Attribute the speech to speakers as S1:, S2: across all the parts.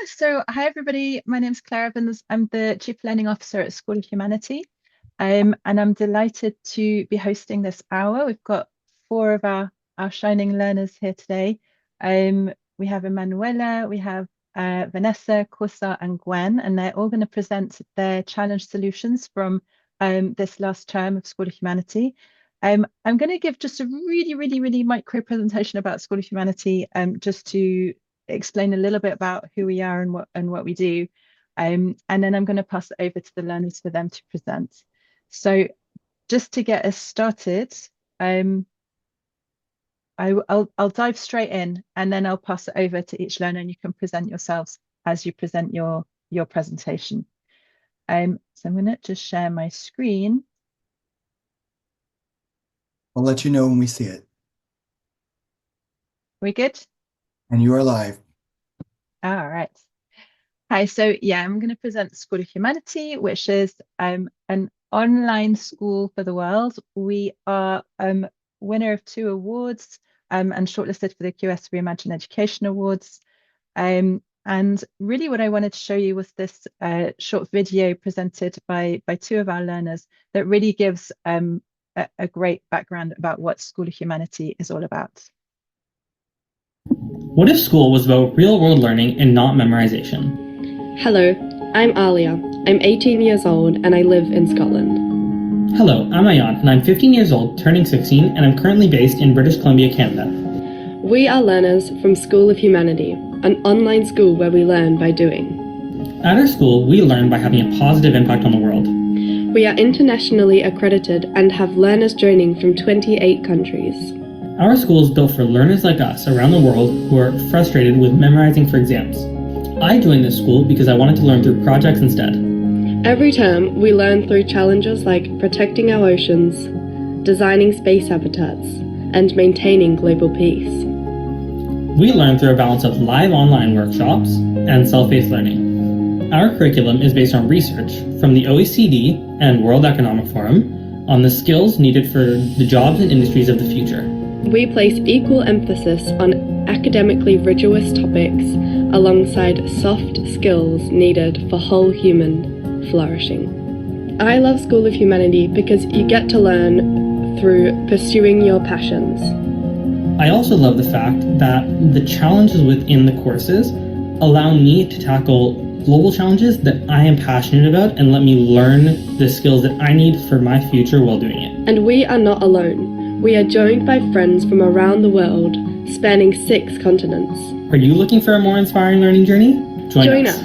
S1: So hi everybody, my name's Claire Evans. I'm the Chief Learning Officer at School of Humanity, and I'm delighted to be hosting this hour. We've got four of our shining learners here today. We have Emanuela, we have Vanessa, Corsa, and Gwen, and they're all going to present their challenge solutions from this last term of School of Humanity. I'm going to give just a really micro presentation about School of Humanity, just to explain a little bit about who we are and what we do, and then I'm going to pass it over to the learners for them to present. So just to get us started, I'll dive straight in, and then I'll pass it over to each learner, and you can present yourselves as you present your presentation. So I'm going to just share my screen.
S2: I'll let you know when we see it.
S1: We good?
S2: And you are live.
S1: All right. Hi, so yeah, I'm going to present School of Humanity, which is an online school for the world. We are winner of 2 awards and shortlisted for the QS Reimagine Education Awards. And really what I wanted to show you was this short video presented by 2 of our learners that really gives a great background about what School of Humanity is all about.
S3: What if school was about real-world learning and not memorization?
S4: Hello, I'm Alia. I'm 18 years old and I live in Scotland.
S3: Hello, I'm Ayan and I'm 15 years old, turning 16, and I'm currently based in British Columbia, Canada.
S4: We are learners from School of Humanity, an online school where we learn by doing.
S3: At our school, we learn by having a positive impact on the world.
S4: We are internationally accredited and have learners joining from 28 countries.
S3: Our school is built for learners like us around the world who are frustrated with memorizing for exams. I joined this school because I wanted to learn through projects instead.
S4: Every term, we learn through challenges like protecting our oceans, designing space habitats, and maintaining global peace.
S3: We learn through a balance of live online workshops and self-paced learning. Our curriculum is based on research from the OECD and World Economic Forum on the skills needed for the jobs and industries of the future.
S4: We place equal emphasis on academically rigorous topics alongside soft skills needed for whole human flourishing. I love School of Humanity because you get to learn through pursuing your passions.
S3: I also love the fact that the challenges within the courses allow me to tackle global challenges that I am passionate about and let me learn the skills that I need for my future while doing it.
S4: And we are not alone. We are joined by friends from around the world, spanning 6 continents.
S3: Are you looking for a more inspiring learning journey? Join us.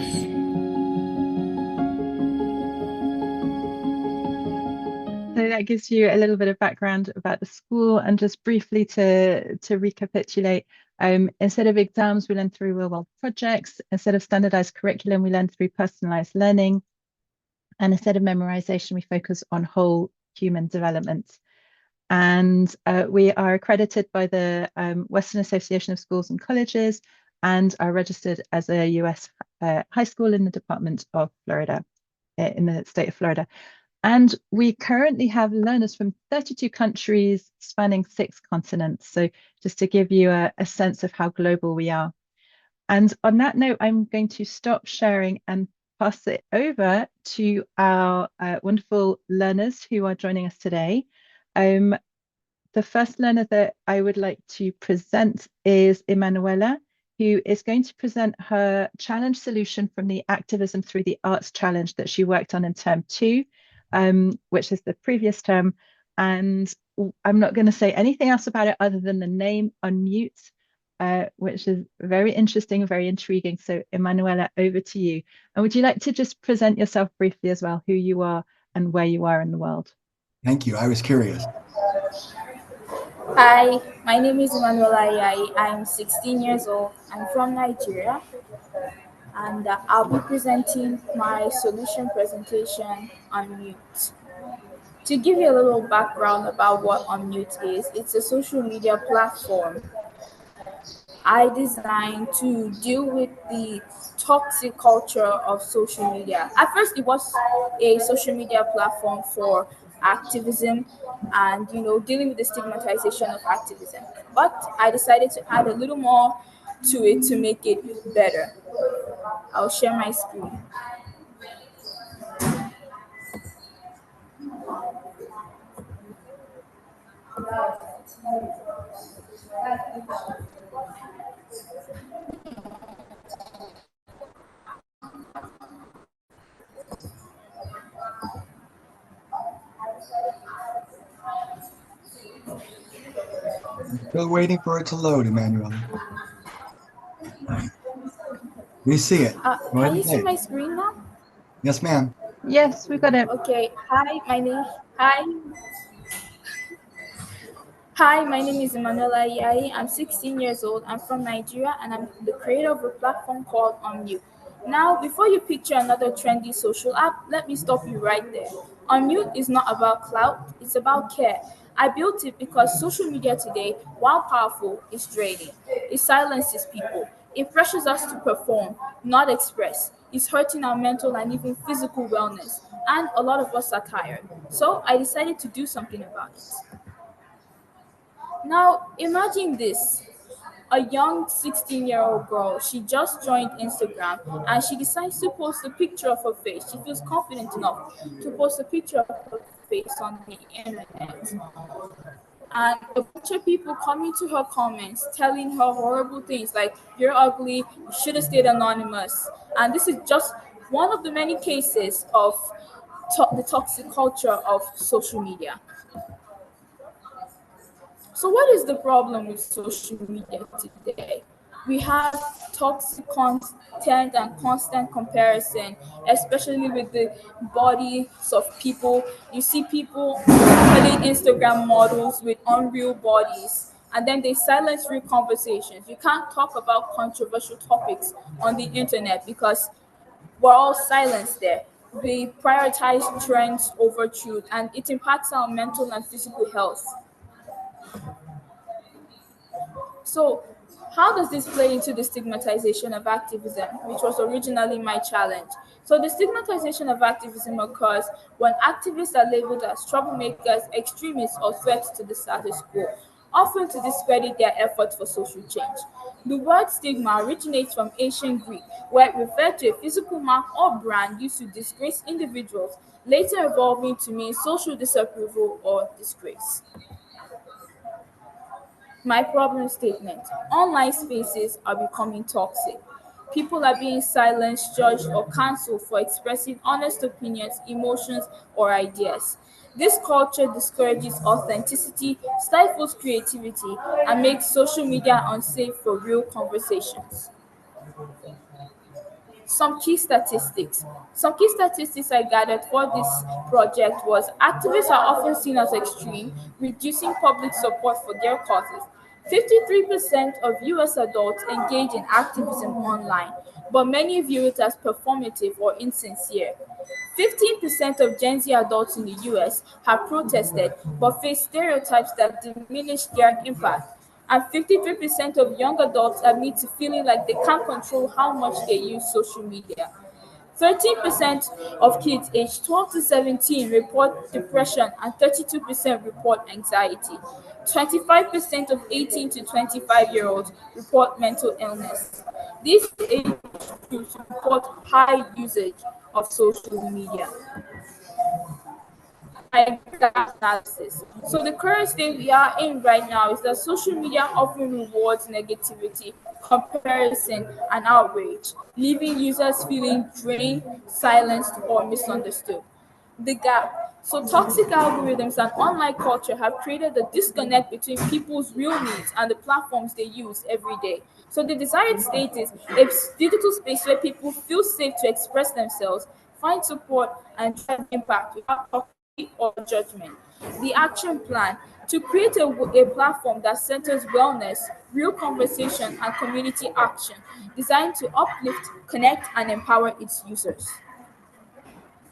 S1: So that gives you a little bit of background about the school, and just briefly to recapitulate, instead of exams, we learn through real-world projects. Instead of standardized curriculum, we learn through personalized learning. And instead of memorization, we focus on whole human development. And we are accredited by the Western Association of Schools and Colleges, and are registered as a US high school in the Department of Florida, in the state of Florida. And we currently have learners from 32 countries spanning 6 continents. So just to give you a sense of how global we are. And on that note, I'm going to stop sharing and pass it over to our wonderful learners who are joining us today. The first learner that I would like to present is Emanuela, who is going to present her challenge solution from the Activism Through the Arts challenge that she worked on in term 2. Which is the previous term, and I'm not going to say anything else about it other than the name Unmute, which is very interesting, very intriguing. So Emanuela, over to you. And would you like to just present yourself briefly as well, who you are and where you are in the world?
S2: Thank you. I was curious.
S5: Hi, my name is Emanuela Yai. I'm 16 years old. I'm from Nigeria. And I'll be presenting my solution presentation on Mute. To give you a little background about what Unmute is, it's a social media platform I designed to deal with the toxic culture of social media. At first, it was a social media platform for activism and dealing with the stigmatization of activism. But I decided to add a little more to it to make it better. I'll share my screen.
S2: Still waiting for it to load, Emmanuel. We see it. Go ahead
S5: Can
S2: and
S5: you
S2: play
S5: see
S2: it.
S5: my screen now?
S2: Yes, ma'am.
S1: Yes, we got it.
S5: Okay. Hi, my name is Emanuela Yai. I'm 16 years old. I'm from Nigeria and I'm the creator of a platform called Unmute. Now, before you picture another trendy social app, let me stop you right there. Unmute is not about clout, it's about care. I built it because social media today, while powerful, is draining. It silences people. It pressures us to perform, not express. It's hurting our mental and even physical wellness. And a lot of us are tired. So I decided to do something about it. Now, imagine this. A young 16-year-old girl, she just joined Instagram and she decides to post a picture of her face. She feels confident enough to post a picture of her face on the internet. And a bunch of people coming to her comments telling her horrible things like, you're ugly, you should have stayed anonymous. And this is just one of the many cases of the toxic culture of social media. So, what is the problem with social media today? We have toxic content and constant comparison, especially with the bodies of people. You see people telling Instagram models with unreal bodies, and then they silence real conversations. You can't talk about controversial topics on the internet because we're all silenced there. We prioritize trends over truth, and it impacts our mental and physical health. So, how does this play into the stigmatization of activism, which was originally my challenge? So, the stigmatization of activism occurs when activists are labeled as troublemakers, extremists, or threats to the status quo, often to discredit their efforts for social change. The word stigma originates from ancient Greek, where it referred to a physical mark or brand used to disgrace individuals, later evolving to mean social disapproval or disgrace. My problem statement: online spaces are becoming toxic. People are being silenced, judged, or cancelled for expressing honest opinions, emotions, or ideas. This culture discourages authenticity, stifles creativity, and makes social media unsafe for real conversations. Some key statistics. Some key statistics I gathered for this project was activists are often seen as extreme, reducing public support for their causes. 53% of US adults engage in activism online, but many view it as performative or insincere. 15% of Gen Z adults in the US have protested but face stereotypes that diminish their impact. And 53% of young adults admit to feeling like they can't control how much they use social media. 13% of kids aged 12 to 17 report depression and 32% report anxiety. 25% of 18 to 25-year-olds report mental illness. These age groups report high usage of social media. I agree with that analysis. So the current state we are in right now is that social media often rewards negativity, comparison, and outrage, leaving users feeling drained, silenced, or misunderstood. The gap. So toxic algorithms and online culture have created a disconnect between people's real needs and the platforms they use every day. So the desired state is a digital space where people feel safe to express themselves, find support, and drive impact without toxicity or judgment. The action plan: to create a platform that centers wellness, real conversation, and community action, designed to uplift, connect, and empower its users.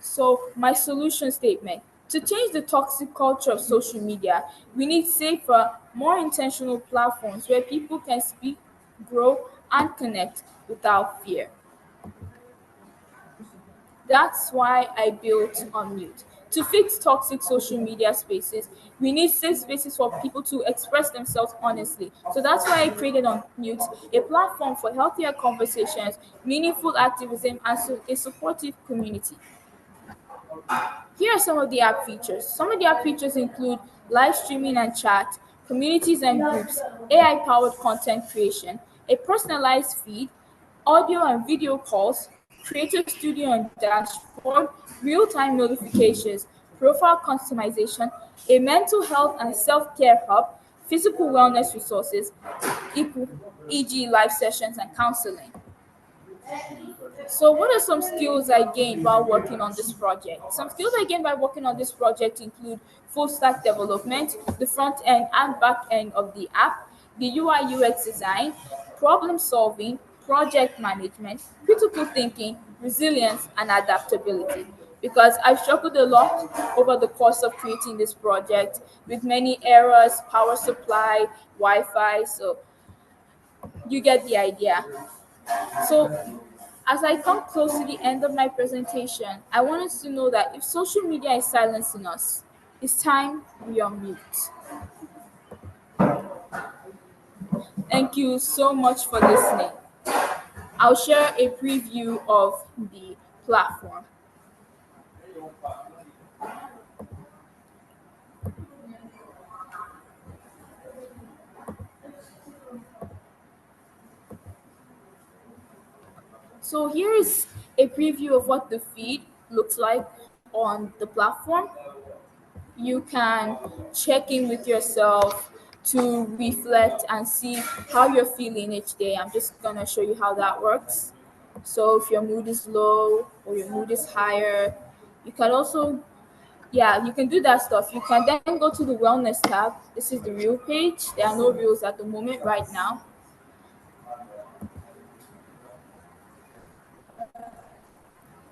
S5: So, my solution statement: to change the toxic culture of social media, we need safer, more intentional platforms where people can speak, grow, and connect without fear. That's why I built Unmute. To fix toxic social media spaces, we need safe spaces for people to express themselves honestly. So that's why I created Unmute, a platform for healthier conversations, meaningful activism, and a supportive community. Here are some of the app features. Some of the app features include live streaming and chat, communities and groups, AI powered content creation, a personalized feed, audio and video calls, creator studio and dashboard, real time notifications, profile customization, a mental health and self care hub, physical wellness resources, e.g., live sessions and counseling. So, what are some skills I gained while working on this project? Some skills I gained by working on this project include full stack development, the front end and back end of the app, the UI UX design, problem solving, project management, critical thinking, resilience, and adaptability. Because I've struggled a lot over the course of creating this project with many errors, power supply, Wi Fi. So, you get the idea. So, as I come close to the end of my presentation, I want us to know that if social media is silencing us, it's time we unmute. Thank you so much for listening. I'll share a preview of the platform. So here is a preview of what the feed looks like on the platform. You can check in with yourself to reflect and see how you're feeling each day. I'm just going to show you how that works. So if your mood is low or your mood is higher, you can also, yeah, you can do that stuff. You can then go to the wellness tab. This is the reel page. There are no reels at the moment right now.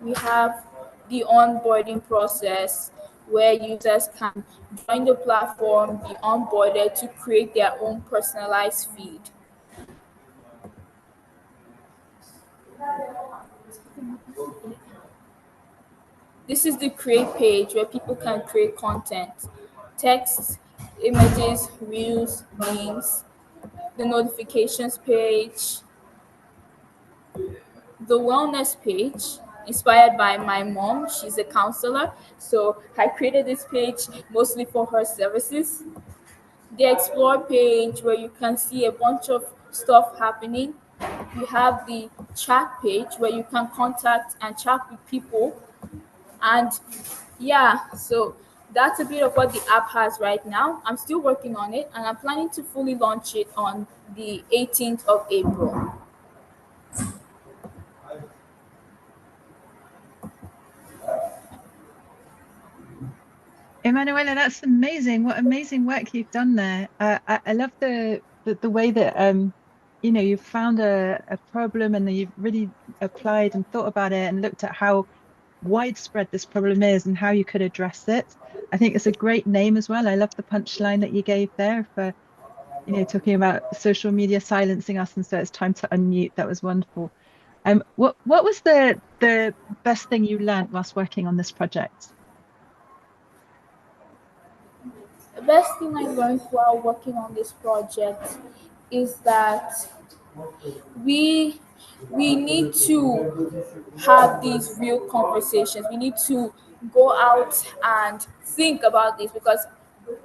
S5: We have the onboarding process where users can join the platform, be onboarded to create their own personalized feed. This is the create page where people can create content, text, images, reels, memes, the notifications page, the wellness page inspired by my mom. She's a counselor, so I created this page mostly for her services. The explore page where you can see a bunch of stuff happening. You have the chat page where you can contact and chat with people. And yeah, so that's a bit of what the app has right now. I'm still working on it and I'm planning to fully launch it on the 18th of April.
S1: Emanuela, that's amazing. What amazing work you've done there. I love the way that you've found a problem and then you've really applied and thought about it and looked at how widespread this problem is and how you could address it. I think it's a great name as well. I love the punchline that you gave there for talking about social media silencing us, and so it's time to unmute. That was wonderful. What was the best thing you learned whilst working on this project?
S5: The best thing I learned while working on this project is that we we need to have these real conversations. We need to go out and think about this because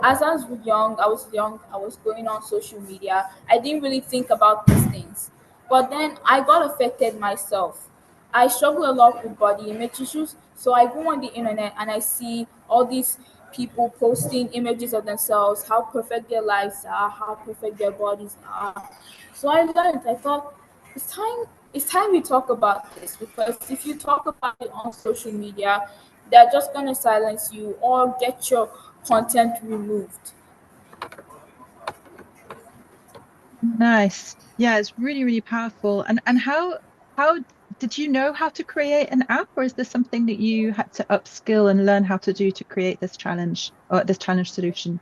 S5: as I was young, I was going on social media. I didn't really think about these things. But then I got affected myself. I struggle a lot with body image issues. So I go on the internet and I see all these people posting images of themselves, how perfect their lives are, how perfect their bodies are. So I thought it's time we talk about this because if you talk about it on social media, they're just gonna silence you or get your content removed.
S1: Nice. Yeah, it's really, really powerful. And how did you know how to create an app, or is this something that you had to upskill and learn how to do to create this challenge or this challenge solution?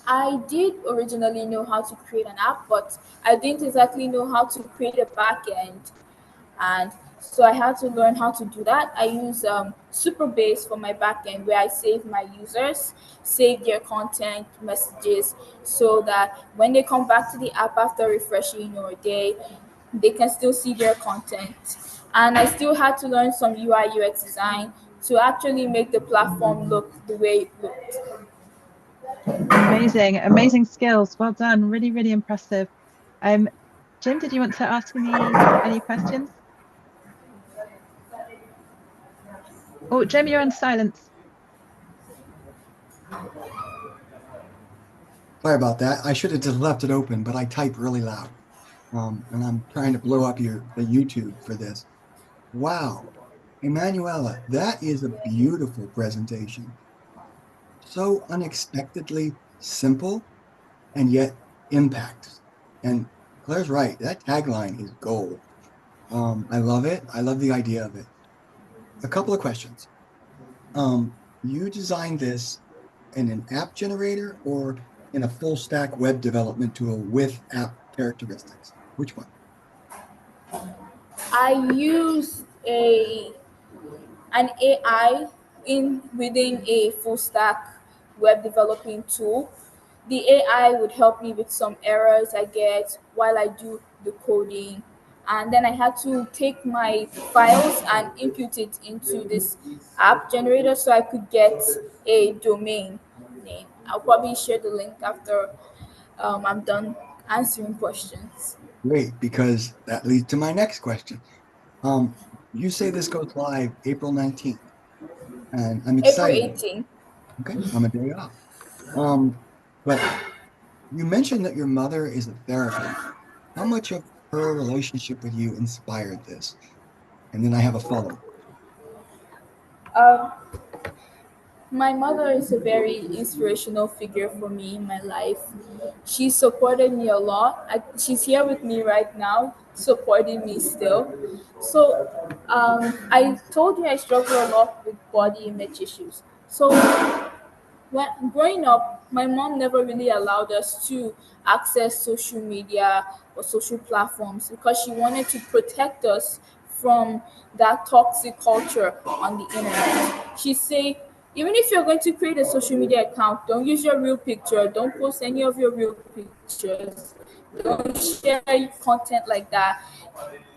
S5: I did originally know how to create an app, but I didn't exactly know how to create a back end. And So I had to learn how to do that. I use Superbase for my backend, where I save my users, save their content, messages, so that when they come back to the app after refreshing or they can still see their content. And I still had to learn some UI UX design to actually make the platform look the way it looked.
S1: Amazing, amazing skills. Well done. Really, really impressive. Um, Jim, did you want to ask any questions? Oh, Jim, you're on silence.
S2: Sorry about that. I should have just left it open, but I type really loud. And I'm trying to blow up the YouTube for this. Wow. Emanuela, that is a beautiful presentation. So unexpectedly simple and yet impact. And Claire's right. That tagline is gold. I love it. I love the idea of it. A couple of questions. You designed this in an app generator or in a full stack web development tool with app characteristics? Which one?
S5: I used an AI in within a full stack web developing tool. The AI would help me with some errors I get while I do the coding. And then I had to take my files and input it into this app generator so I could get a domain name. I'll probably share the link after I'm done answering questions.
S2: Great, because that leads to my next question. Um, you say this goes live April 19th, and I'm
S5: April
S2: excited.
S5: 18th.
S2: Okay, I'm a day off. Um, but you mentioned that your mother is a therapist. How much of her relationship with you inspired this? And then I have a follow-up.
S5: Um, My mother is a very inspirational figure for me in my life. She supported me a lot. She's here with me right now, supporting me still. So, I told you I struggle a lot with body image issues. So, when growing up, my mom never really allowed us to access social media or social platforms because she wanted to protect us from that toxic culture on the internet. She say, even if you're going to create a social media account, don't use your real picture, don't post any of your real pictures, don't share content like that.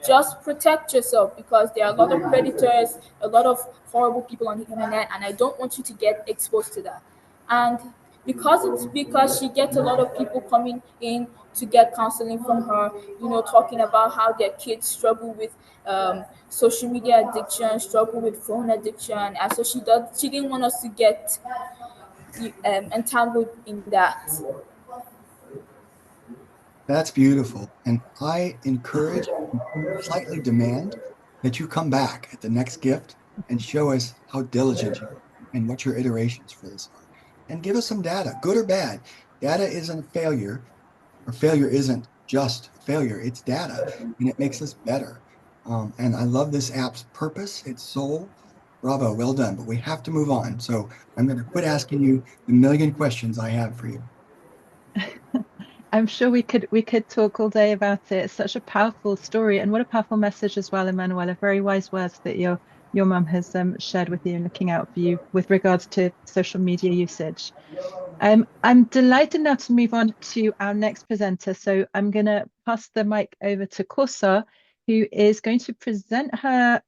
S5: Just protect yourself because there are a lot of predators, a lot of horrible people on the internet, and I don't want you to get exposed to that. And because she gets a lot of people coming in to get counseling from her, talking about how their kids struggle with social media addiction, struggle with phone addiction, and so she didn't want us to get entangled in that.
S2: That's beautiful. And I encourage, slightly demand that you come back at the next gift and show us how diligent you are and what your iterations for this are. And give us some data, good or bad. Data isn't a failure, or failure isn't just failure, it's data, and it makes us better. And I love this app's purpose, its soul. Bravo, well done. But we have to move on. So I'm going to quit asking you the million questions I have for you.
S1: I'm sure we could talk all day about it. It's such a powerful story, and what a powerful message as well, Emanuela. Very wise words that your mum has shared with you and looking out for you with regards to social media usage. I'm delighted now to move on to our next presenter. So I'm going to pass the mic over to Corsa, who is going to present her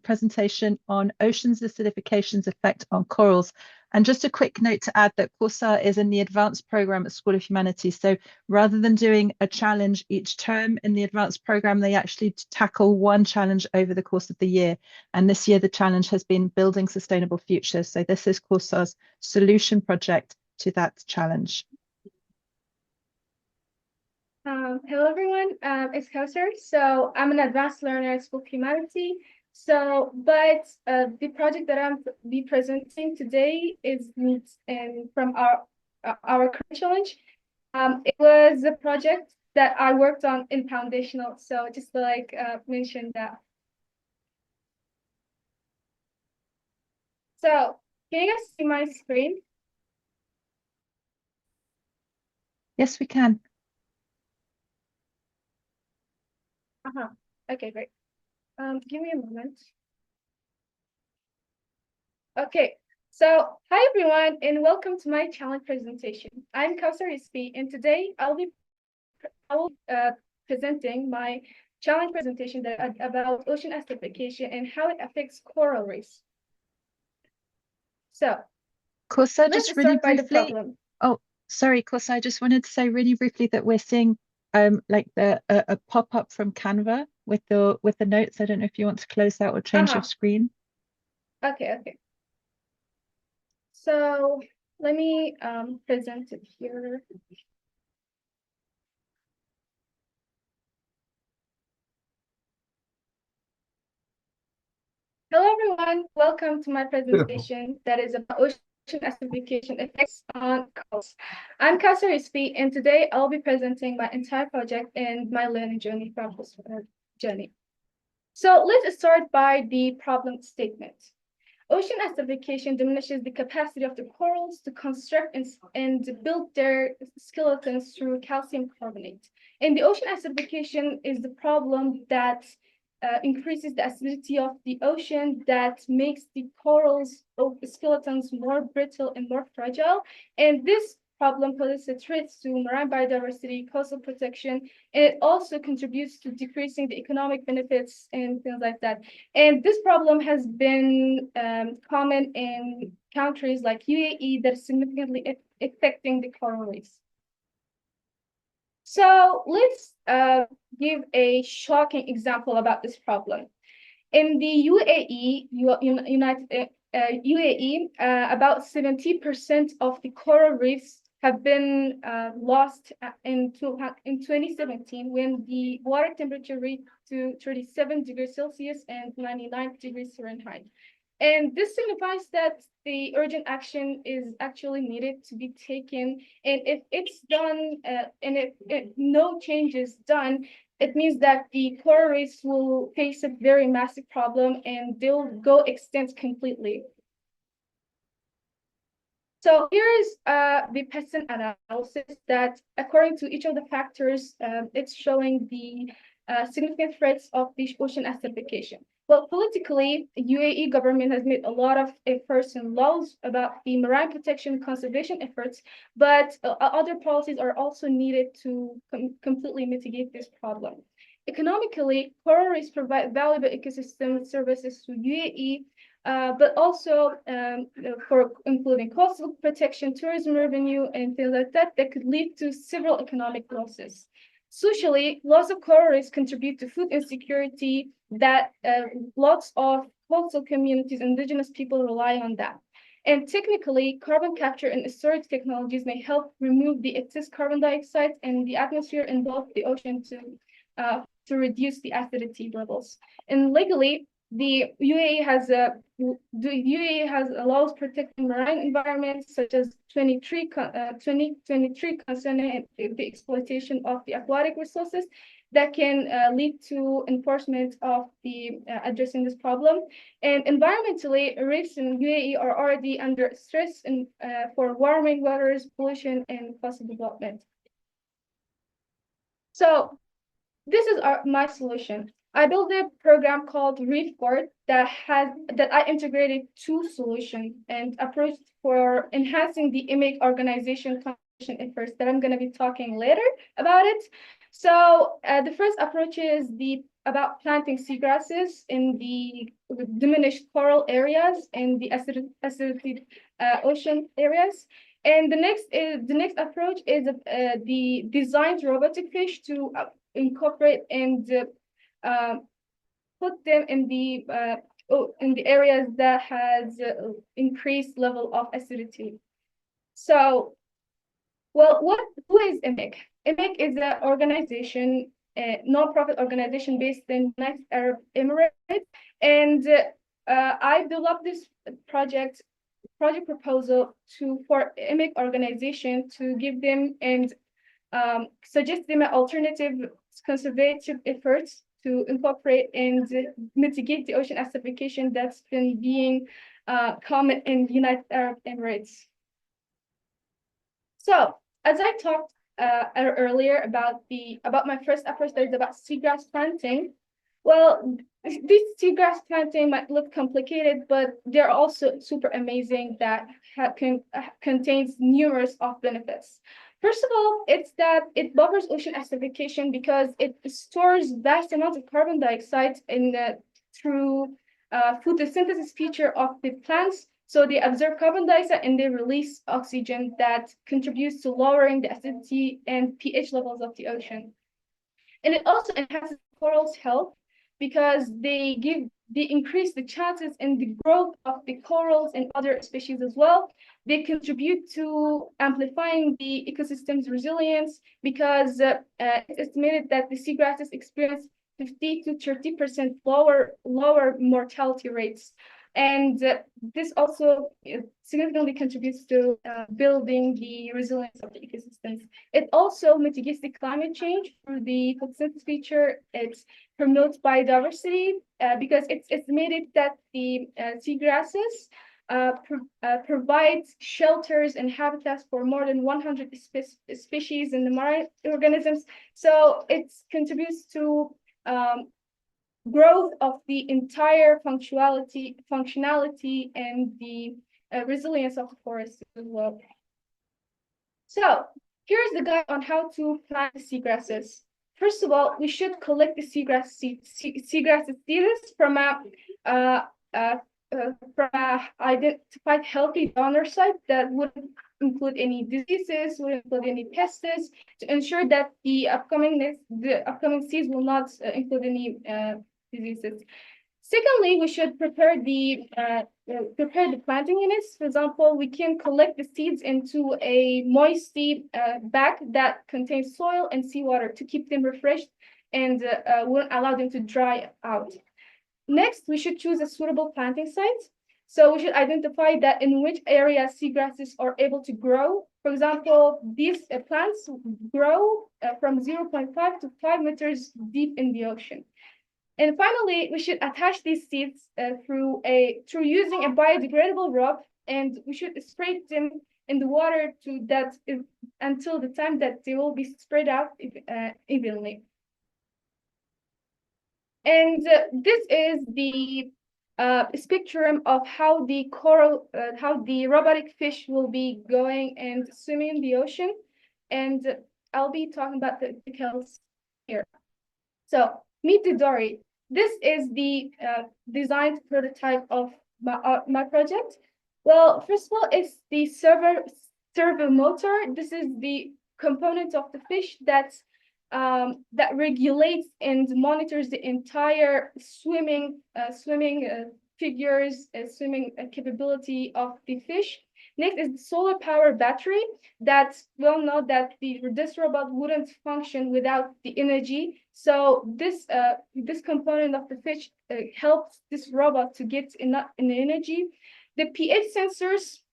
S1: presentation on oceans acidification's effect on corals. And just a quick note to add that Corsa is in the advanced program at School of Humanities. So rather than doing a challenge each term in the advanced program, they actually tackle one challenge over the course of the year. And this year, the challenge has been building sustainable futures. So this is Corsa's solution project to that challenge.
S6: Hello everyone, it's Kausar. So I'm an advanced learner at School of Humanity. The project that I'm be presenting today is from our current challenge. It was a project that I worked on in foundational. So just to mention that. So can you guys see my screen?
S1: Yes, we can.
S6: Okay, great. Give me a moment. Okay, so hi everyone, and welcome to my challenge presentation. I'm Kausar Isfi, and today I will be presenting my challenge presentation about ocean acidification and how it affects coral reefs. So,
S1: Kosa,
S6: let's
S1: just really
S6: start by the
S1: briefly.
S6: problem.
S1: Oh, sorry, Kosa, I just wanted to say really briefly that we're seeing like a pop-up from Canva with the notes. I don't know if you want to close that or change your screen.
S6: Okay. So let me present it here. Hello everyone, welcome to my presentation that is about ocean acidification effects on corals. I'm Kausar Isfi, and today I'll be presenting my entire project and my learning journey from this journey. So let's start by the problem statement. Ocean acidification diminishes the capacity of the corals to construct and build their skeletons through calcium carbonate. And the ocean acidification is the problem that increases the acidity of the ocean, that makes the corals skeletons more brittle and more fragile. And this problem poses a threat to marine biodiversity, coastal protection, and it also contributes to decreasing the economic benefits and things like that. And this problem has been common in countries like UAE that is significantly affecting the coral reefs. So let's give a shocking example about this problem. In the UAE, about 70% of the coral reefs have been lost in 2017 when the water temperature reached to 37 degrees Celsius and 99 degrees Fahrenheit. And this signifies that the urgent action is actually needed to be taken. And if it's done and if no change is done, it means that the coral reefs will face a very massive problem and they'll go extinct completely. So here is the peasant analysis that according to each of the factors, it's showing the significant threats of the ocean acidification. Well, politically, UAE government has made a lot of efforts and laws about the marine protection conservation efforts, but other policies are also needed to completely mitigate this problem. Economically, coral reefs provide valuable ecosystem services to UAE, but also for including coastal protection, tourism revenue, and things like that, that could lead to several economic losses. Socially, loss of coral reefs contribute to food insecurity that lots of coastal communities, indigenous people rely on that. And technically, carbon capture and storage technologies may help remove the excess carbon dioxide in the atmosphere and both the ocean to reduce the acidity levels. And legally, the UAE has laws protecting marine environments such as 2023 concerning the exploitation of the aquatic resources that can lead to enforcement of the addressing this problem. And environmentally, reefs in UAE are already under stress for warming waters, pollution, and coastal development. So this is my solution. I built a program called Reef Board that I integrated two solutions and approach for enhancing the IMIC organization efforts that I'm going to be talking later about it. So the first approach is about planting seagrasses in the diminished coral areas and the acidic ocean areas. And the next approach is the designed robotic fish to incorporate and put them in the areas that has increased level of acidity. So, well, who is IMIC? IMIC is an organization, a non-profit organization based in United Arab Emirates, and I developed this project proposal for IMIC organization to give them and suggest them an alternative conservative efforts to incorporate and mitigate the ocean acidification that's been being common in the United Arab Emirates. So, as I talked earlier about my first approach that is about seagrass planting, Well, this seagrass planting might look complicated, but they're also super amazing that contains numerous of benefits. First of all, it's that it buffers ocean acidification because it stores vast amounts of carbon dioxide in through photosynthesis feature of the plants. So they absorb carbon dioxide and they release oxygen that contributes to lowering the acidity and pH levels of the ocean. And it also enhances corals' health because they increase the chances in the growth of the corals and other species as well. They contribute to amplifying the ecosystem's resilience because it's estimated that the seagrasses experience 50 to 30% lower mortality rates. And this also significantly contributes to building the resilience of the ecosystems. It also mitigates the climate change through the photosynthesis feature. It promotes biodiversity because it's estimated that the seagrasses provide shelters and habitats for more than 100 species in the marine organisms. So it contributes to growth of the entire functionality and the resilience of the forest as well. So here's the guide on how to plant the seagrasses. First of all, we should collect the seagrass seeds from a identified healthy donor site that wouldn't include any diseases, wouldn't include any pests, to ensure that the upcoming seeds will not include any diseases. Secondly, we should prepare the planting units. For example, we can collect the seeds into a moisty bag that contains soil and seawater to keep them refreshed and won't allow them to dry out. Next, we should choose a suitable planting site. So we should identify that in which area seagrasses are able to grow. For example, these plants grow from 0.5 to 5 meters deep in the ocean. And finally, we should attach these seeds through using a biodegradable rope, and we should spray them in the water until the time that they will be spread out evenly. And this is the spectrum of how the robotic fish will be going and swimming in the ocean. And I'll be talking about the details here. So meet the dory. This is the designed prototype of my project. Well, first of all, it's the servo motor. This is the component of the fish that regulates and monitors the entire swimming figures, swimming capability of the fish. Next is the solar power battery that we'll know that this robot wouldn't function without the energy. So this component of the fish helps this robot to get enough energy. The pH sensors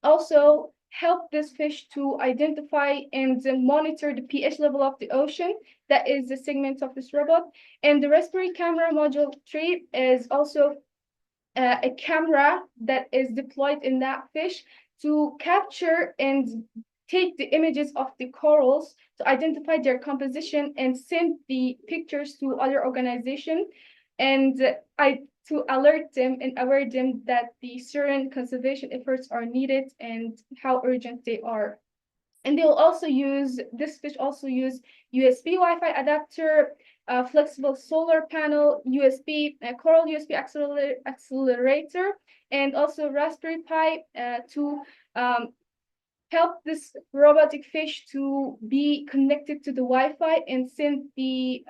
S6: also help this fish to identify and monitor the pH level of the ocean. That is the segment of this robot. And the respiratory camera module 3 is also a camera that is deployed in that fish to capture and take the images of the corals to identify their composition and send the pictures to other organizations and to alert them and aware them that the certain conservation efforts are needed and how urgent they are. And this fish also use USB Wi-Fi adapter, flexible solar panel, Coral USB accelerator, and also Raspberry Pi to help this robotic fish to be connected to the Wi-Fi and send the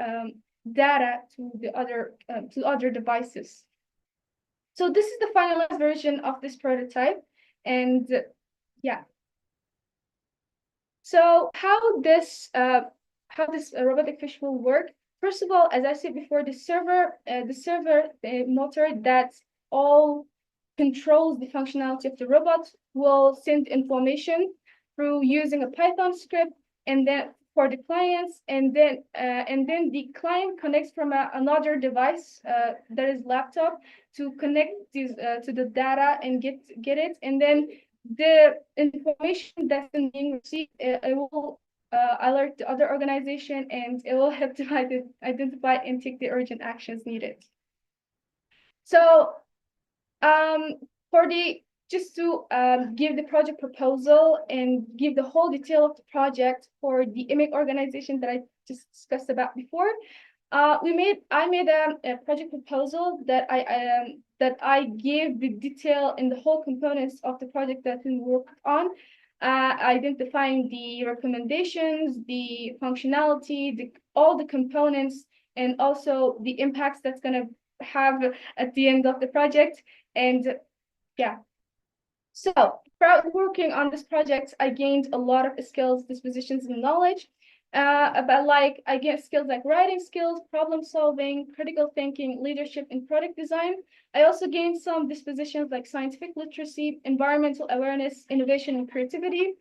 S6: data to the other devices. So this is the finalized version of this prototype, and yeah. So how this robotic fish will work? First of all, as I said before, the server motor that all controls the functionality of the robot will send information through using a Python script, and then for the clients, and then the client connects from another device that is laptop to connect these to the data and get it, and then the information that's being received it will alert the other organization, and it will help to identify and take the urgent actions needed. So for the just to give the project proposal and give the whole detail of the project for the IMIC organization that I just discussed about before, I made a project proposal that I gave the detail and the whole components of the project that we worked on, identifying the recommendations, the functionality, all the components, and also the impacts that's going to have at the end of the project. And yeah, so throughout working on this project, I gained a lot of skills, dispositions, and knowledge about I get skills like writing skills, problem solving, critical thinking, leadership, and product design. I also gained some dispositions like scientific literacy, environmental awareness, innovation, and creativity.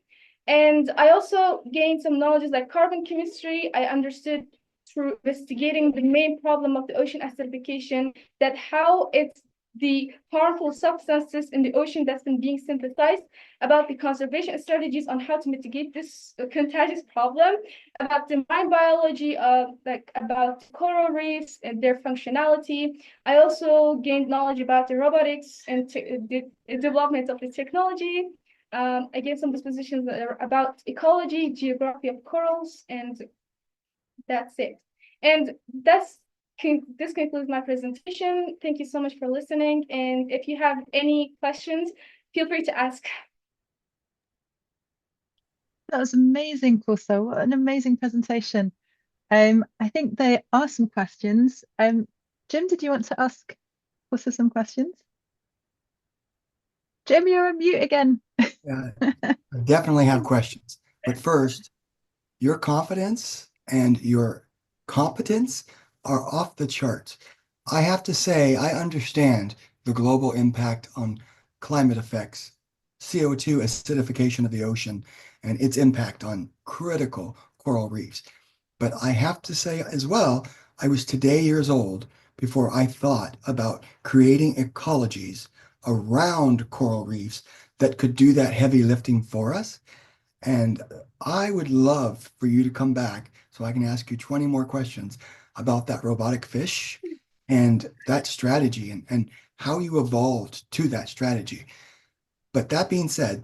S6: And I also gained some knowledges like carbon chemistry. I understood through investigating the main problem of the ocean acidification, that how it's the harmful substances in the ocean that's been being synthesized, about the conservation strategies on how to mitigate this contagious problem, about the marine biology, about coral reefs and their functionality. I also gained knowledge about the robotics and the development of the technology. I gained some dispositions about ecology, geography of corals, and that's it. And this concludes my presentation. Thank you so much for listening. And if you have any questions, feel free to ask.
S1: That was amazing, Corso. What an amazing presentation. I think there are some questions. Jim, did you want to ask Corso some questions? Jim, you're on mute again.
S2: Yeah, I definitely have questions. But first, your confidence and your competence are off the charts. I have to say, I understand the global impact on climate effects, CO2 acidification of the ocean, and its impact on critical coral reefs. But I have to say as well, I was today years old before I thought about creating ecologies around coral reefs that could do that heavy lifting for us. And I would love for you to come back so I can ask you 20 more questions about that robotic fish and that strategy and how you evolved to that strategy. But that being said,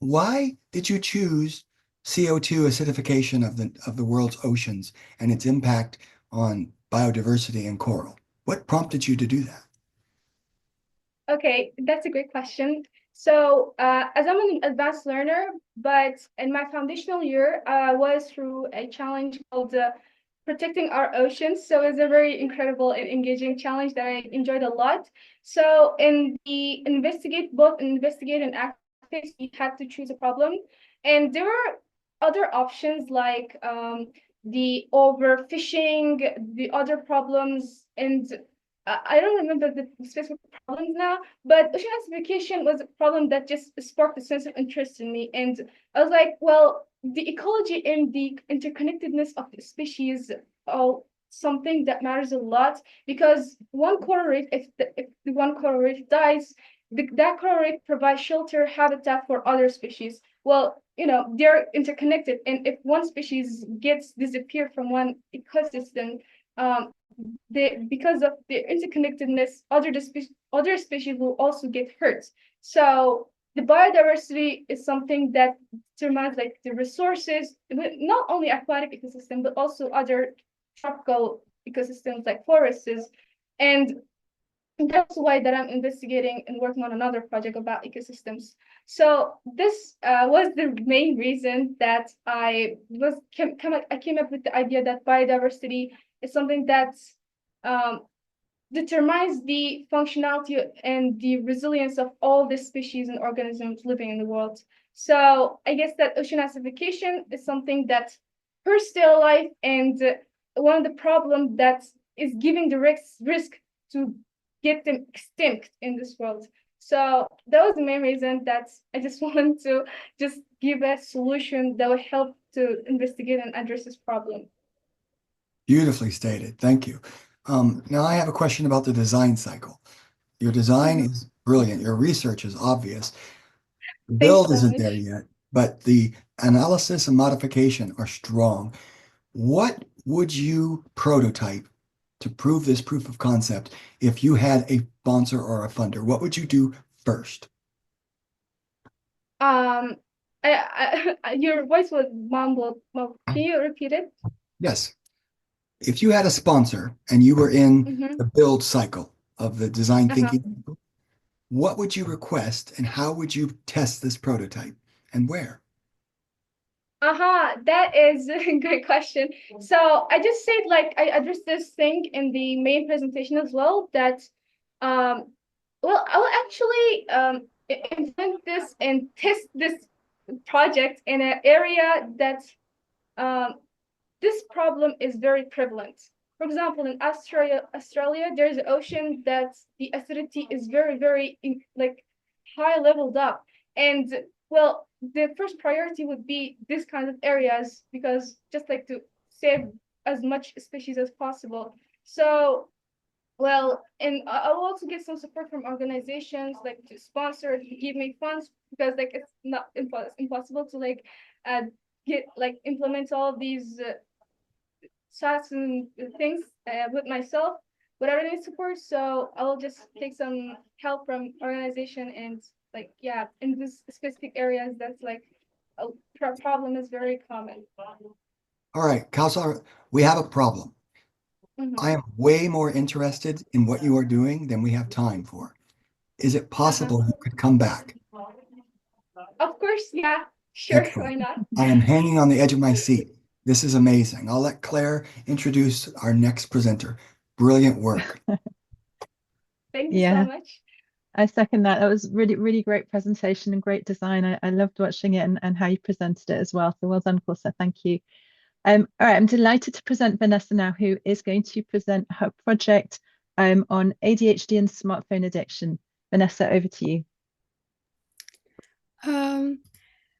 S2: why did you choose CO2 acidification of the world's oceans and its impact on biodiversity and coral? What prompted you to do that?
S6: Okay, that's a great question. So as I'm an advanced learner, but in my foundational year, was through a challenge called Protecting Our Oceans. So it's a very incredible and engaging challenge that I enjoyed a lot. So in the both investigate and act phase, we had to choose a problem. And there were other options like the overfishing, the other problems, and I don't remember the specific problems now, but ocean acidification was a problem that just sparked a sense of interest in me. And I was like, well, the ecology and the interconnectedness of the species are something that matters a lot, because one coral reef, if the one coral reef dies, that coral reef provides shelter, habitat for other species. Well, they're interconnected, and if one species gets disappeared from one ecosystem, because of the interconnectedness, other species will also get hurt. So the biodiversity is something that determines the resources, not only aquatic ecosystem, but also other tropical ecosystems like forests. And that's why that I'm investigating and working on another project about ecosystems. So this was the main reason that I came up with the idea that biodiversity is something that determines the functionality and the resilience of all the species and organisms living in the world. So I guess that ocean acidification is something that hurts still life, and one of the problems that is giving the risk to get them extinct in this world. So that was the main reason that I just wanted to just give a solution that would help to investigate and address this problem.
S2: Beautifully stated. Thank you. Now I have a question about the design cycle. Your design is brilliant. Your research is obvious. The build isn't there yet, but the analysis and modification are strong. What would you prototype to prove this proof of concept if you had a sponsor or a funder? What would you do first?
S6: Your voice was mumbled. Well, can you repeat it?
S2: Yes. If you had a sponsor and you were in
S6: Mm-hmm.
S2: the build cycle of the design
S6: Uh-huh.
S2: thinking, what would you request and how would you test this prototype and where?
S6: That is a great question. So I just said, like, I addressed this thing in the main presentation as well, that well, I will actually implement this and test this project in an area that this problem is very prevalent. For example, in Australia, there's an ocean that the acidity is very, very like high leveled up. And well, the first priority would be this kind of areas, because just like to save as much species as possible. So, well, and I'll also get some support from organizations like to sponsor, to give me funds, because like it's not impossible to like get like implement all of these shots and things with myself without any support. So I'll just take some help from organization, and like, yeah, in this specific areas that's like a problem is very common.
S2: All right, Kausar, we have a problem.
S6: Mhm.
S2: I am way more interested in what you are doing than we have time for. Is it possible you could come back?
S6: Of course, yeah, sure, why
S2: Excellent.
S6: not?
S2: I am hanging on the edge of my seat. This is amazing. I'll let Claire introduce our next presenter. Brilliant work.
S6: Thank you
S1: Yeah.
S6: so much.
S1: I second that. That was really, really great presentation and great design. I loved watching it and how you presented it as well. So well done, Corsa. Thank you. All right, I'm delighted to present Vanessa now, who is going to present her project on ADHD and smartphone addiction. Vanessa, over to you.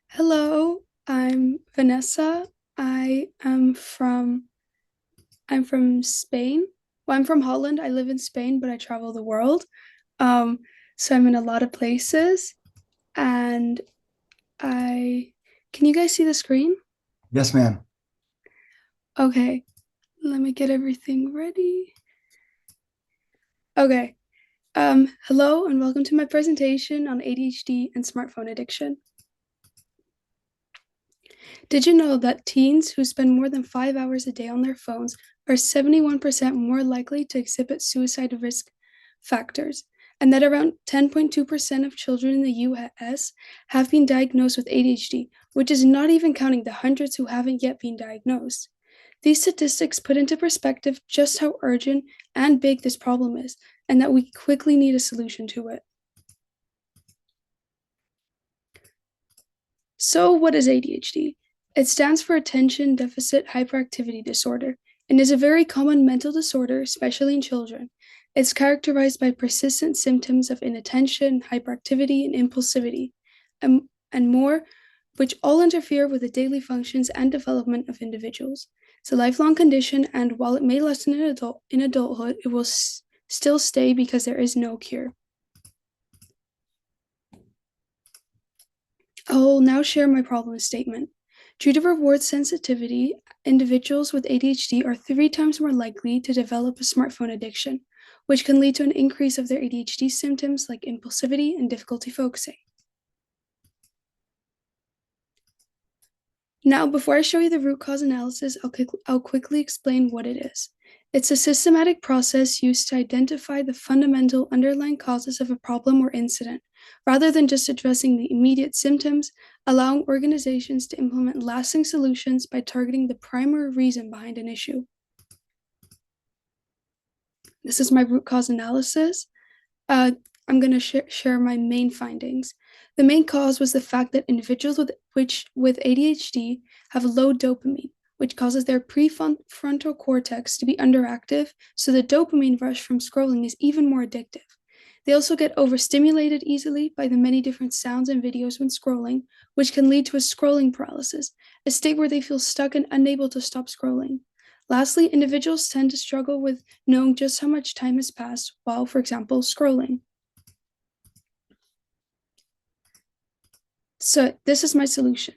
S7: Hello, I'm Vanessa. I'm from Spain. Well, I'm from Holland. I live in Spain, but I travel the world. So I'm in a lot of places, and can you guys see the screen?
S2: Yes, ma'am.
S7: Okay, let me get everything ready. Okay. Hello and welcome to my presentation on ADHD and smartphone addiction. Did you know that teens who spend more than 5 hours a day on their phones are 71% more likely to exhibit suicide risk factors, and that around 10.2% of children in the US have been diagnosed with ADHD, which is not even counting the hundreds who haven't yet been diagnosed? These statistics put into perspective just how urgent and big this problem is, and that we quickly need a solution to it. So, what is ADHD? It stands for Attention Deficit Hyperactivity Disorder and is a very common mental disorder, especially in children. It's characterized by persistent symptoms of inattention, hyperactivity, and impulsivity, and more, which all interfere with the daily functions and development of individuals. It's a lifelong condition, and while it may lessen in adulthood, it will still stay because there is no cure. I'll now share my problem statement. Due to reward sensitivity, individuals with ADHD are 3 times more likely to develop a smartphone addiction, which can lead to an increase of their ADHD symptoms like impulsivity and difficulty focusing. Now, before I show you the root cause analysis, I'll quickly explain what it is. It's a systematic process used to identify the fundamental underlying causes of a problem or incident, rather than just addressing the immediate symptoms, allowing organizations to implement lasting solutions by targeting the primary reason behind an issue. This is my root cause analysis. I'm going to share my main findings. The main cause was the fact that individuals with ADHD have low dopamine, which causes their prefrontal cortex to be underactive, so the dopamine rush from scrolling is even more addictive. They also get overstimulated easily by the many different sounds and videos when scrolling, which can lead to a scrolling paralysis, a state where they feel stuck and unable to stop scrolling. Lastly, individuals tend to struggle with knowing just how much time has passed while, for example, scrolling. So this is my solution.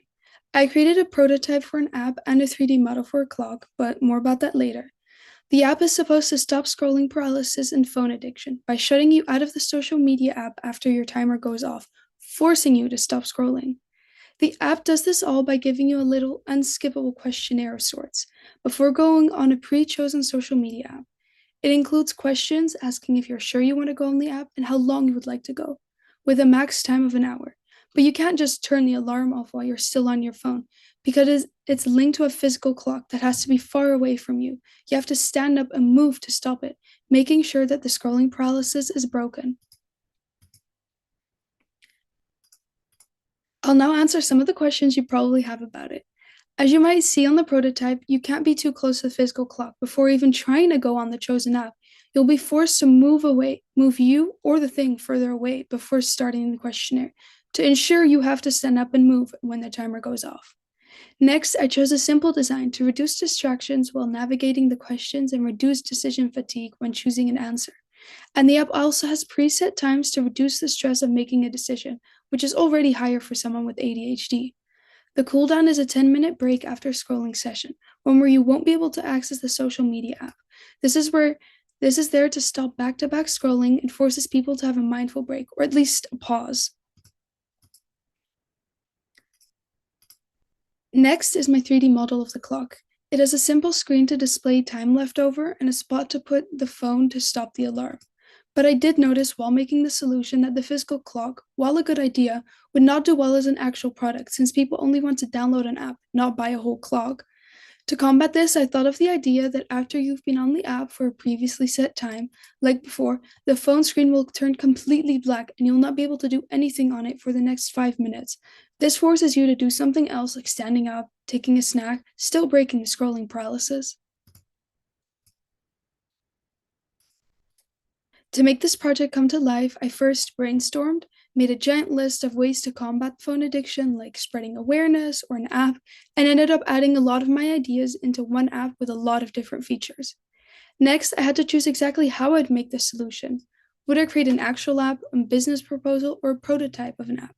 S7: I created a prototype for an app and a 3D model for a clock, but more about that later. The app is supposed to stop scrolling paralysis and phone addiction by shutting you out of the social media app after your timer goes off, forcing you to stop scrolling. The app does this all by giving you a little unskippable questionnaire of sorts before going on a pre-chosen social media app. It includes questions asking if you're sure you want to go on the app and how long you would like to go, with a max time of an hour. But you can't just turn the alarm off while you're still on your phone because it's linked to a physical clock that has to be far away from you. You have to stand up and move to stop it, making sure that the scrolling paralysis is broken. I'll now answer some of the questions you probably have about it. As you might see on the prototype, you can't be too close to the physical clock before even trying to go on the chosen app. You'll be forced to move you or the thing further away before starting the questionnaire to ensure you have to stand up and move when the timer goes off. Next, I chose a simple design to reduce distractions while navigating the questions and reduce decision fatigue when choosing an answer. And the app also has preset times to reduce the stress of making a decision, which is already higher for someone with ADHD. The cooldown is a 10-minute break after a scrolling session, one where you won't be able to access the social media app. This is there to stop back-to-back scrolling and forces people to have a mindful break, or at least a pause. Next is my 3D model of the clock. It has a simple screen to display time left over and a spot to put the phone to stop the alarm. But I did notice while making the solution that the physical clock, while a good idea, would not do well as an actual product since people only want to download an app, not buy a whole clock. To combat this, I thought of the idea that after you've been on the app for a previously set time, like before, the phone screen will turn completely black and you'll not be able to do anything on it for the next 5 minutes. This forces you to do something else like standing up, taking a snack, still breaking the scrolling paralysis. To make this project come to life, I first brainstormed, made a giant list of ways to combat phone addiction, like spreading awareness or an app, and ended up adding a lot of my ideas into one app with a lot of different features. Next, I had to choose exactly how I'd make this solution. Would I create an actual app, a business proposal, or a prototype of an app,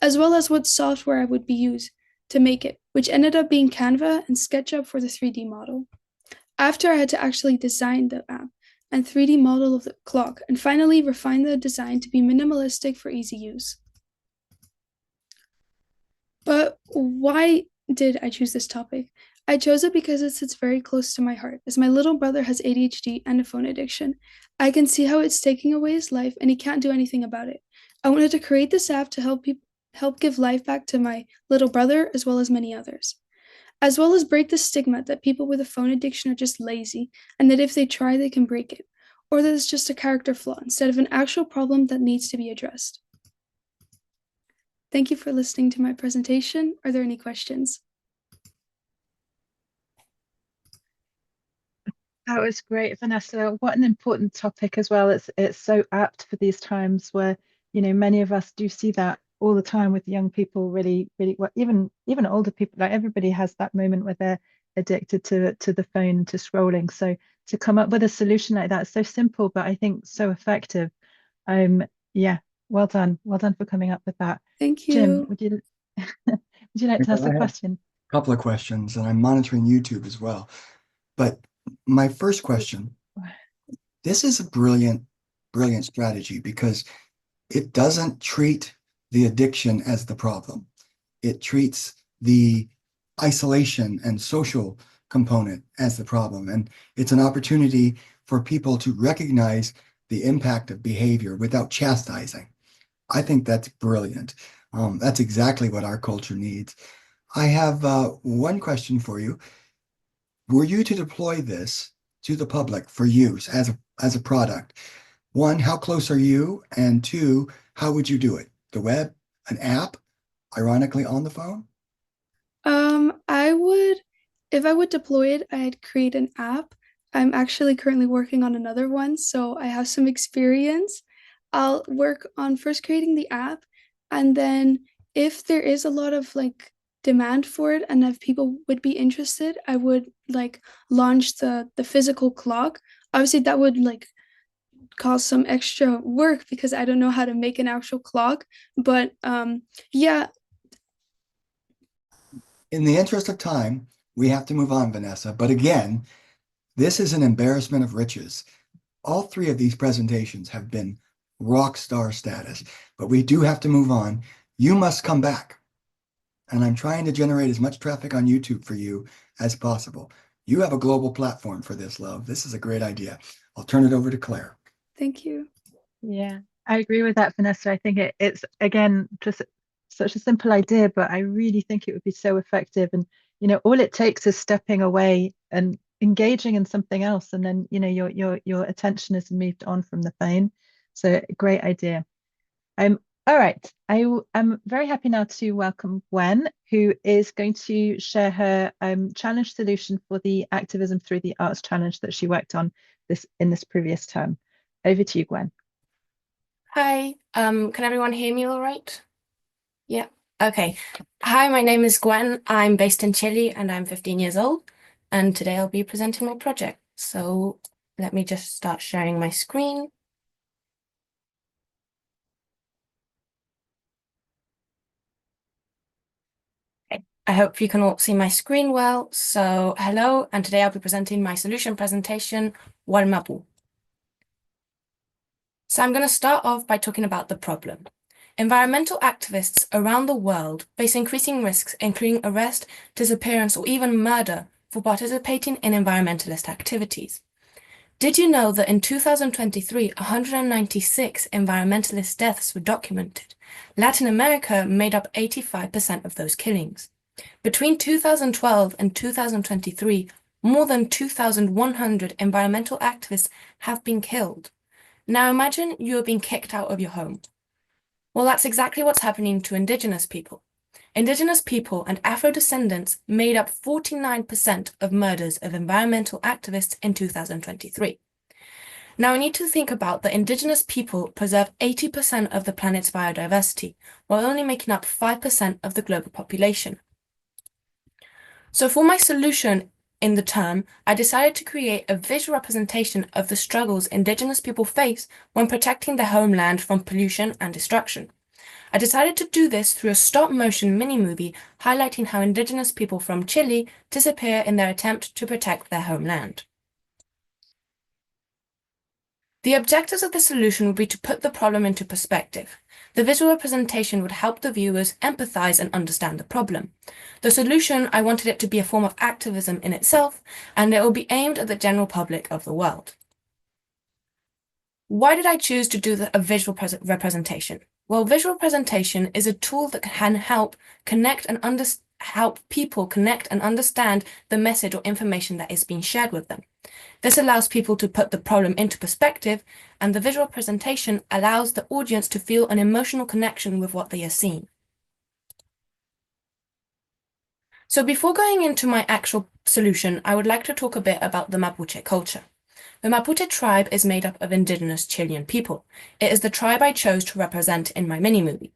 S7: as well as what software I would be used to make it, which ended up being Canva and SketchUp for the 3D model. After I had to actually design the app and 3D model of the clock, and finally refine the design to be minimalistic for easy use. But why did I choose this topic? I chose it because it sits very close to my heart, as my little brother has ADHD and a phone addiction. I can see how it's taking away his life, and he can't do anything about it. I wanted to create this app to help give life back to my little brother, as well as many others, as well as break the stigma that people with a phone addiction are just lazy, and that if they try, they can break it, or that it's just a character flaw instead of an actual problem that needs to be addressed. Thank you for listening to my presentation. Are there any questions?
S1: That was great, Vanessa. What an important topic as well. It's so apt for these times where, many of us do see that all the time with young people, really, really, well, even older people, like everybody has that moment where they're addicted to the phone, to scrolling. So to come up with a solution like that is so simple, but I think so effective. Yeah, well done. Well done for coming up with that.
S7: Thank you.
S1: Jim, would you like to ask a question?
S2: A couple of questions, and I'm monitoring YouTube as well. But my first question, this is a brilliant strategy because it doesn't treat the addiction as the problem. It treats the isolation and social component as the problem. And it's an opportunity for people to recognize the impact of behavior without chastising. I think that's brilliant. That's exactly what our culture needs. I have one question for you. Were you to deploy this to the public for use as a product, one, how close are you? And two, how would you do it? The web, an app, ironically on the phone?
S7: If I would deploy it, I'd create an app. I'm actually currently working on another one, so I have some experience. I'll work on first creating the app, and then if there is a lot of demand for it and if people would be interested, I would launch the physical clock. Obviously that would cause some extra work because I don't know how to make an actual clock, but yeah.
S2: in the interest of time, we have to move on, Vanessa. But again, this is an embarrassment of riches. All three of these presentations have been rock star status, but we do have to move on. You must come back. And I'm trying to generate as much traffic on YouTube for you as possible. You have a global platform for this, love. This is a great idea. I'll turn it over to Claire.
S7: Thank you.
S1: Yeah, I agree with that, Vanessa. I think it's, again, just such a simple idea, but I really think it would be so effective. And, all it takes is stepping away and engaging in something else. And then, your attention is moved on from the phone. So great idea. All right, I'm very happy now to welcome Gwen, who is going to share her challenge solution for the Activism Through the Arts challenge that she worked on in this previous term. Over to you, Gwen.
S8: Hi, can everyone hear me all right? Yeah, okay. Hi, my name is Gwen. I'm based in Chile and I'm 15 years old. And today I'll be presenting my project. So let me just start sharing my screen. I hope you can all see my screen well. So hello, and today I'll be presenting my solution presentation, Walmapu. So I'm going to start off by talking about the problem. Environmental activists around the world face increasing risks, including arrest, disappearance, or even murder for participating in environmentalist activities. Did you know that in 2023, 196 environmentalist deaths were documented? Latin America made up 85% of those killings. Between 2012 and 2023, more than 2,100 environmental activists have been killed. Now imagine you are being kicked out of your home. Well, that's exactly what's happening to Indigenous people. Indigenous people and Afro-descendants made up 49% of murders of environmental activists in 2023. Now, we need to think about that Indigenous people preserve 80% of the planet's biodiversity, while only making up 5% of the global population. So for my solution in the term, I decided to create a visual representation of the struggles Indigenous people face when protecting their homeland from pollution and destruction. I decided to do this through a stop-motion mini-movie highlighting how Indigenous people from Chile disappear in their attempt to protect their homeland. The objectives of the solution would be to put the problem into perspective. The visual representation would help the viewers empathize and understand the problem. The solution, I wanted it to be a form of activism in itself, and it will be aimed at the general public of the world. Why did I choose to do a visual representation? Well, visual presentation is a tool that can help people connect and understand the message or information that is being shared with them. This allows people to put the problem into perspective, and the visual presentation allows the audience to feel an emotional connection with what they are seeing. So before going into my actual solution, I would like to talk a bit about the Mapuche culture. The Mapuche tribe is made up of indigenous Chilean people. It is the tribe I chose to represent in my mini-movie.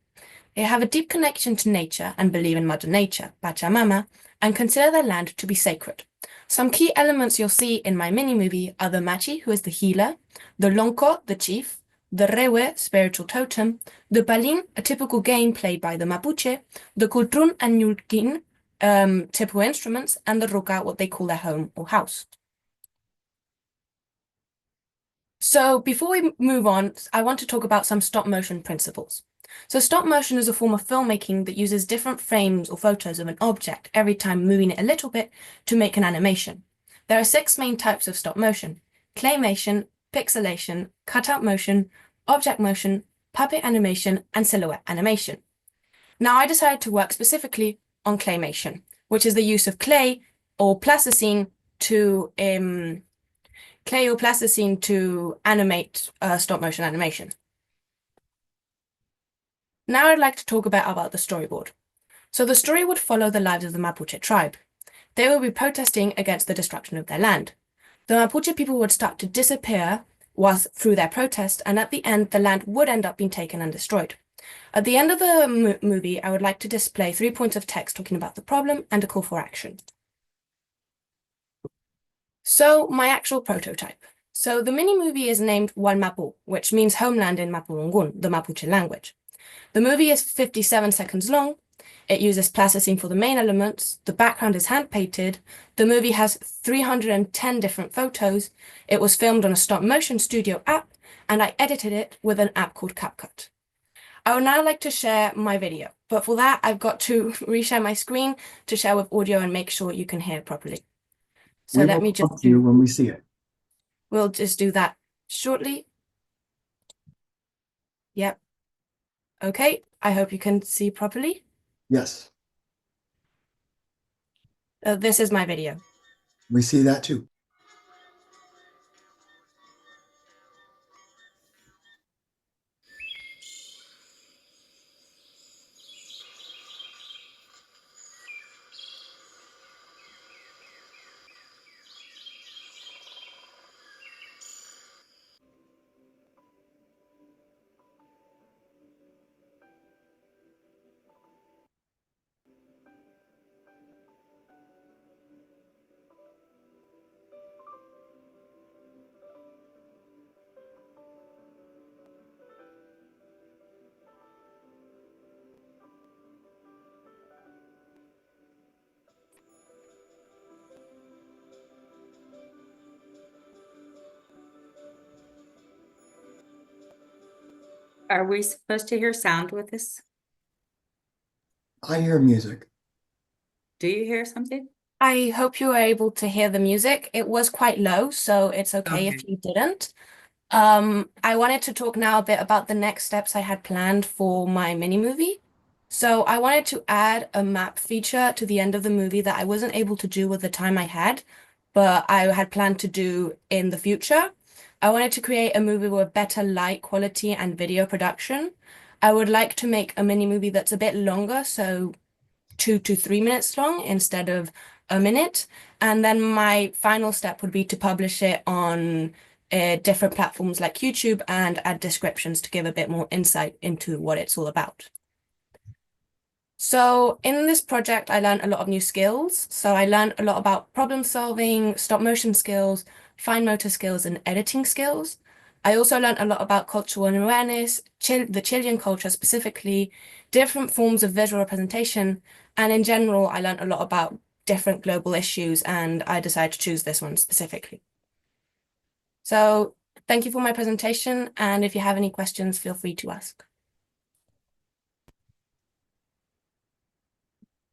S8: They have a deep connection to nature and believe in Mother Nature, Pachamama, and consider their land to be sacred. Some key elements you'll see in my mini-movie are the Machi, who is the healer, the Lonco, the chief, the Rewe, spiritual totem, the Palin, a typical game played by the Mapuche, the Kultrun and Ñulkin, typical instruments, and the Ruca, what they call their home or house. So before we move on, I want to talk about some stop motion principles. So stop motion is a form of filmmaking that uses different frames or photos of an object every time moving it a little bit to make an animation. There are 6 main types of stop motion: claymation, pixelation, cutout motion, object motion, puppet animation, and silhouette animation. Now I decided to work specifically on claymation, which is the use of clay or plasticine to animate stop motion animation. Now I'd like to talk a bit about the storyboard. So the story would follow the lives of the Mapuche tribe. They will be protesting against the destruction of their land. The Mapuche people would start to disappear through their protest, and at the end, the land would end up being taken and destroyed. At the end of the movie, I would like to display 3 points of text talking about the problem and a call for action. So my actual prototype. So the mini-movie is named Walmapu, which means homeland in Mapudungun, the Mapuche language. The movie is 57 seconds long, It uses plasticine for the main elements. The background is hand-painted. The movie has 310 different photos. It was filmed on a stop-motion studio app, and I edited it with an app called CapCut. I would now like to share my video, but for that, I've got to reshare my screen to share with audio and make sure you can hear properly. So let me just
S2: do when we see it.
S8: We'll just do that shortly. Yep. Okay, I hope you can see properly.
S2: Yes,
S8: This is my video.
S2: we see that too.
S9: Are we supposed to hear sound with this?
S2: I hear music.
S9: Do you hear something?
S8: I hope you were able to hear the music. It was quite low, so it's okay if you didn't. I wanted to talk now a bit about the next steps I had planned for my mini movie. So I wanted to add a map feature to the end of the movie that I wasn't able to do with the time I had, but I had planned to do in the future. I wanted to create a movie with better light quality and video production. I would like to make a mini movie that's a bit longer, so 2 to 3 minutes long instead of a minute. And then my final step would be to publish it on different platforms like YouTube and add descriptions to give a bit more insight into what it's all about. So in this project, I learned a lot of new skills. So I learned a lot about problem solving, stop motion skills, fine motor skills, and editing skills. I also learned a lot about cultural awareness, the Chilean culture specifically, different forms of visual representation, and in general, I learned a lot about different global issues, and I decided to choose this one specifically. So thank you for my presentation, and if you have any questions, feel free to ask.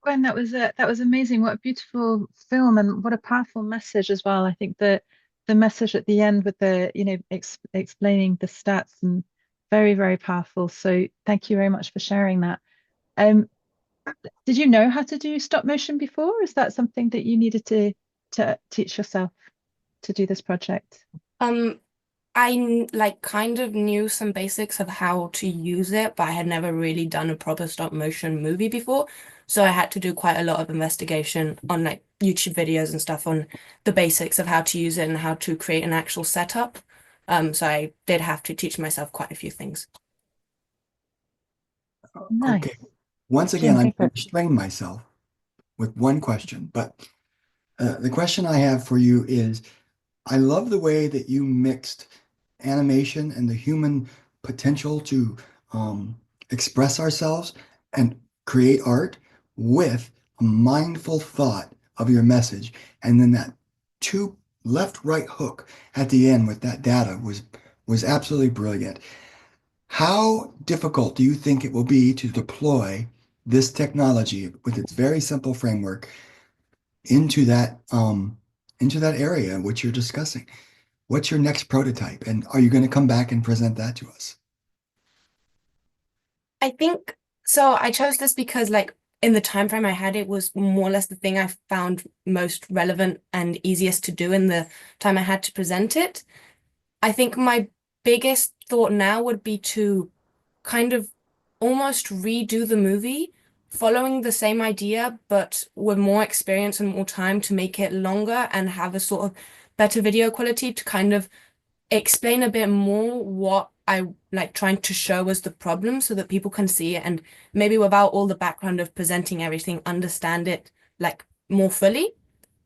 S1: Gwen, that was amazing. What a beautiful film, and what a powerful message as well. I think that the message at the end with the, explaining the stats, and very, very powerful. So thank you very much for sharing that. Did you know how to do stop motion before? Or is that something that you needed to teach yourself to do this project?
S8: I kind of knew some basics of how to use it, but I had never really done a proper stop motion movie before. So I had to do quite a lot of investigation on YouTube videos and stuff on the basics of how to use it and how to create an actual setup. So I did have to teach myself quite a few things.
S1: Nice.
S2: Okay. Once again, I'm going to restrain myself with one question, but the question I have for you is, I love the way that you mixed animation and the human potential to express ourselves and create art with a mindful thought of your message. And then that left-right hook at the end with that data was absolutely brilliant. How difficult do you think it will be to deploy this technology with its very simple framework into that area which you're discussing? What's your next prototype, and are you going to come back and present that to us?
S8: I think so. I chose this because in the time frame I had, it was more or less the thing I found most relevant and easiest to do in the time I had to present it. I think my biggest thought now would be to kind of almost redo the movie, following the same idea, but with more experience and more time to make it longer and have a sort of better video quality to kind of explain a bit more what I trying to show as the problem so that people can see it, and maybe without all the background of presenting everything, understand it more fully.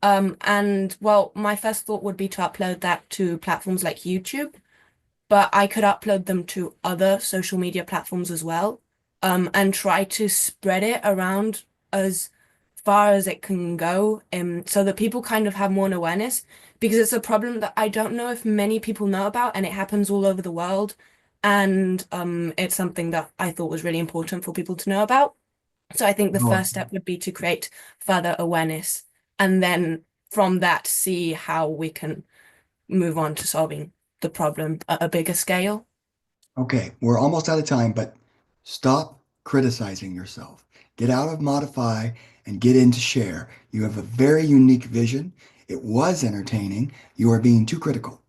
S8: And well, my first thought would be to upload that to platforms like YouTube, but I could upload them to other social media platforms as well. and try to spread it around as far as it can go, so that people kind of have more awareness, because it's a problem that I don't know if many people know about, and it happens all over the world. And it's something that I thought was really important for people to know about. So I think the
S2: Oh,
S8: first step would be to create further awareness, and then from that, see how we can move on to solving the problem at a bigger scale.
S2: okay, we're almost out of time, but stop criticizing yourself. Get out of modify and get into share. You have a very unique vision. It was entertaining. You are being too critical.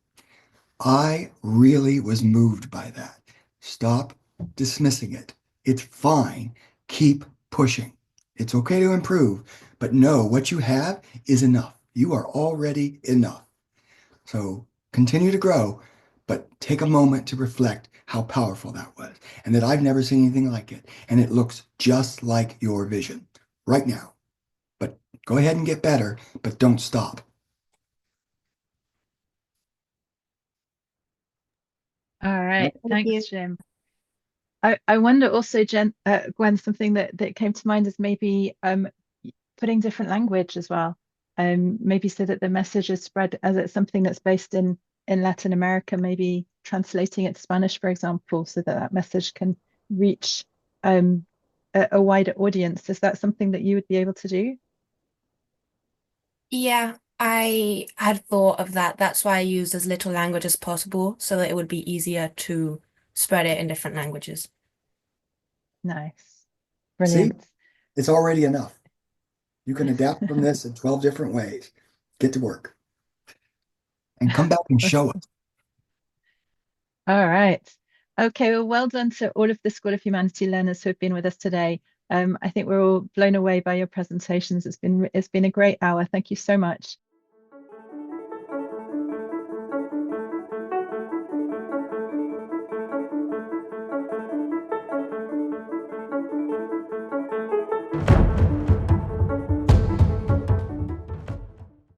S2: I really was moved by that. Stop dismissing it. It's fine. Keep pushing. It's okay to improve, but know what you have is enough. You are already enough. So continue to grow, but take a moment to reflect how powerful that was and that I've never seen anything like it. And it looks just like your vision right now. But go ahead and get better, but don't stop.
S1: All right,
S10: Thank you.
S1: thanks, Jim. I wonder also, Gwen, something that came to mind is maybe putting different language as well. Maybe so that the message is spread as it's something that's based in Latin America, maybe translating it to Spanish, for example, so that that message can reach a wider audience. Is that something that you would be able to do?
S8: Yeah, I had thought of that. That's why I used as little language as possible, so that it would be easier to spread it in different languages.
S1: Nice.
S2: See,
S1: Brilliant.
S2: it's already enough. You can adapt from this in 12 different ways. Get to work and come back and show us.
S1: All right. Okay, well done to all of the School of Humanity learners who have been with us today. I think we're all blown away by your presentations. It's been a great hour. Thank you so much.